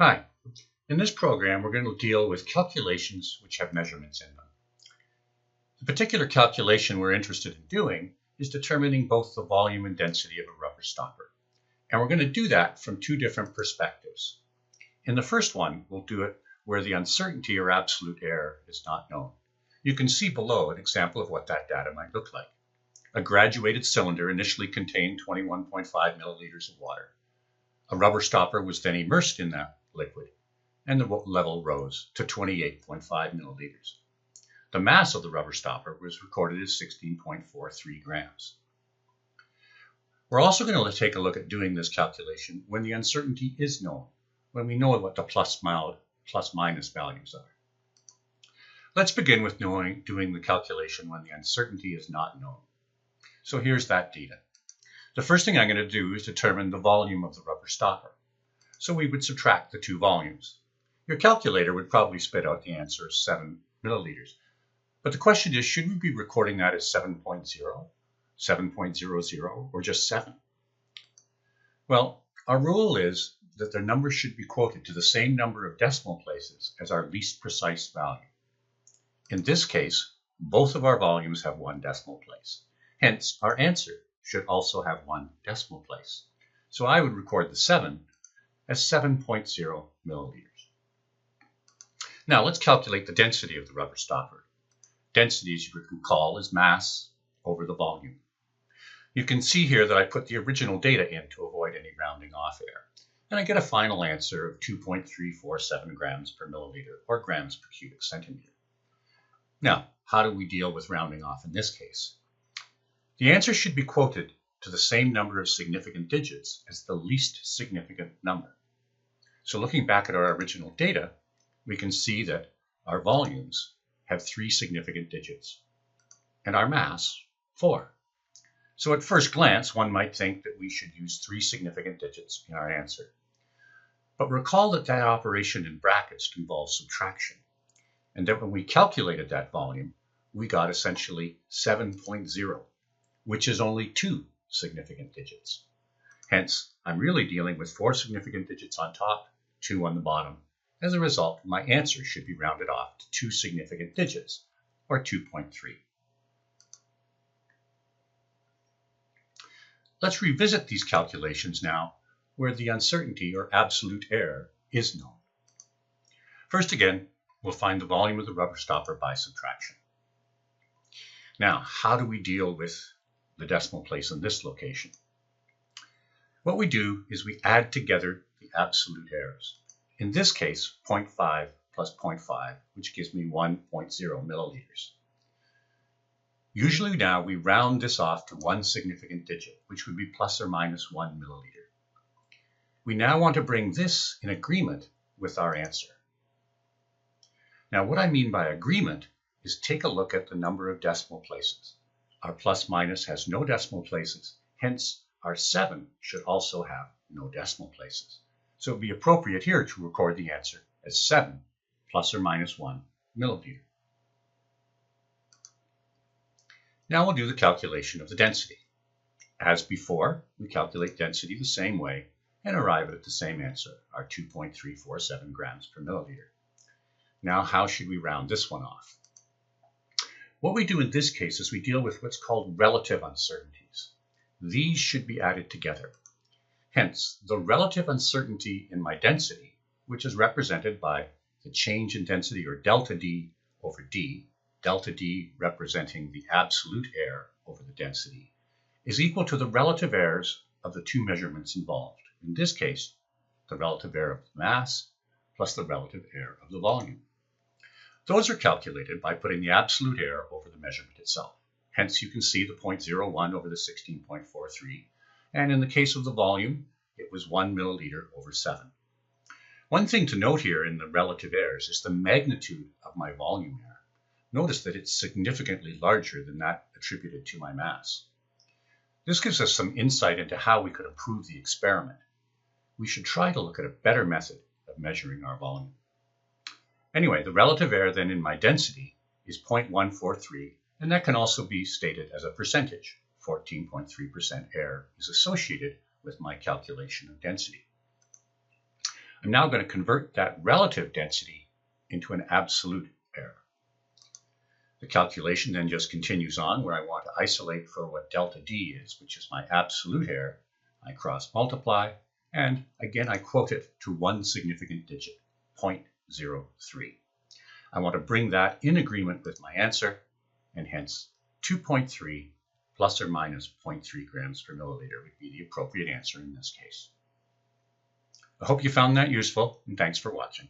Hi, in this program we're going to deal with calculations which have measurements in them. The particular calculation we're interested in doing is determining both the volume and density of a rubber stopper. And we're going to do that from two different perspectives. In the first one, we'll do it where the uncertainty or absolute error is not known. You can see below an example of what that data might look like. A graduated cylinder initially contained 21.5 milliliters of water. A rubber stopper was then immersed in that liquid, and the level rose to 28.5 milliliters. The mass of the rubber stopper was recorded as 16.43 grams. We're also going to take a look at doing this calculation when the uncertainty is known, when we know what the plus minus values are. Let's begin with doing the calculation when the uncertainty is not known. So here's that data. The first thing I'm going to do is determine the volume of the rubber stopper. So we would subtract the two volumes. Your calculator would probably spit out the answer as 7 milliliters. But the question is, should we be recording that as 7.0, 7.00, or just 7? Well, our rule is that the number should be quoted to the same number of decimal places as our least precise value. In this case, both of our volumes have one decimal place. Hence, our answer should also have one decimal place. So I would record the 7 as 7.0 milliliters. Now let's calculate the density of the rubber stopper. Density, as you can recall, is mass over the volume. You can see here that I put the original data in to avoid any rounding off error. And I get a final answer of 2.347 grams per milliliter, or grams per cubic centimeter. Now, how do we deal with rounding off in this case? The answer should be quoted to the same number of significant digits as the least significant number. So looking back at our original data, we can see that our volumes have 3 significant digits and our mass 4. So at first glance, one might think that we should use 3 significant digits in our answer. But recall that that operation in brackets involves subtraction, and that when we calculated that volume, we got essentially 7.0, which is only 2 significant digits. Hence, I'm really dealing with 4 significant digits on top, 2 on the bottom. As a result, my answer should be rounded off to 2 significant digits, or 2.3. Let's revisit these calculations now, where the uncertainty or absolute error is known. First again, we'll find the volume of the rubber stopper by subtraction. Now, how do we deal with the decimal place in this location? What we do is we add together the absolute errors. In this case, 0.5 plus 0.5, which gives me 1.0 milliliters. Usually now we round this off to one significant digit, which would be plus or minus 1 milliliter. We now want to bring this in agreement with our answer. Now what I mean by agreement is take a look at the number of decimal places. Our plus minus has no decimal places, hence our 7 should also have no decimal places. So it would be appropriate here to record the answer as 7 plus or minus 1 milliliter. Now we'll do the calculation of the density. As before, we calculate density the same way and arrive at the same answer, our 2.347 grams per milliliter. Now how should we round this one off? What we do in this case is we deal with what's called relative uncertainties. These should be added together. Hence, the relative uncertainty in my density, which is represented by the change in density, or delta D over D, delta D representing the absolute error over the density, is equal to the relative errors of the two measurements involved. In this case, the relative error of the mass plus the relative error of the volume. Those are calculated by putting the absolute error over the measurement itself. Hence, you can see the 0.01 over the 16.43. And in the case of the volume, it was 1 milliliter over 7. One thing to note here in the relative errors is the magnitude of my volume error. Notice that it's significantly larger than that attributed to my mass. This gives us some insight into how we could improve the experiment. We should try to look at a better method of measuring our volume. Anyway, the relative error then in my density is 0.143, and that can also be stated as a percentage. 14.3% error is associated with my calculation of density. I'm now going to convert that relative density into an absolute error. The calculation then just continues on where I want to isolate for what delta D is, which is my absolute error. I cross multiply, and again I quote it to one significant digit, 0.03. I want to bring that in agreement with my answer, and hence 2.3 plus or minus 0.3 grams per milliliter would be the appropriate answer in this case. I hope you found that useful, and thanks for watching.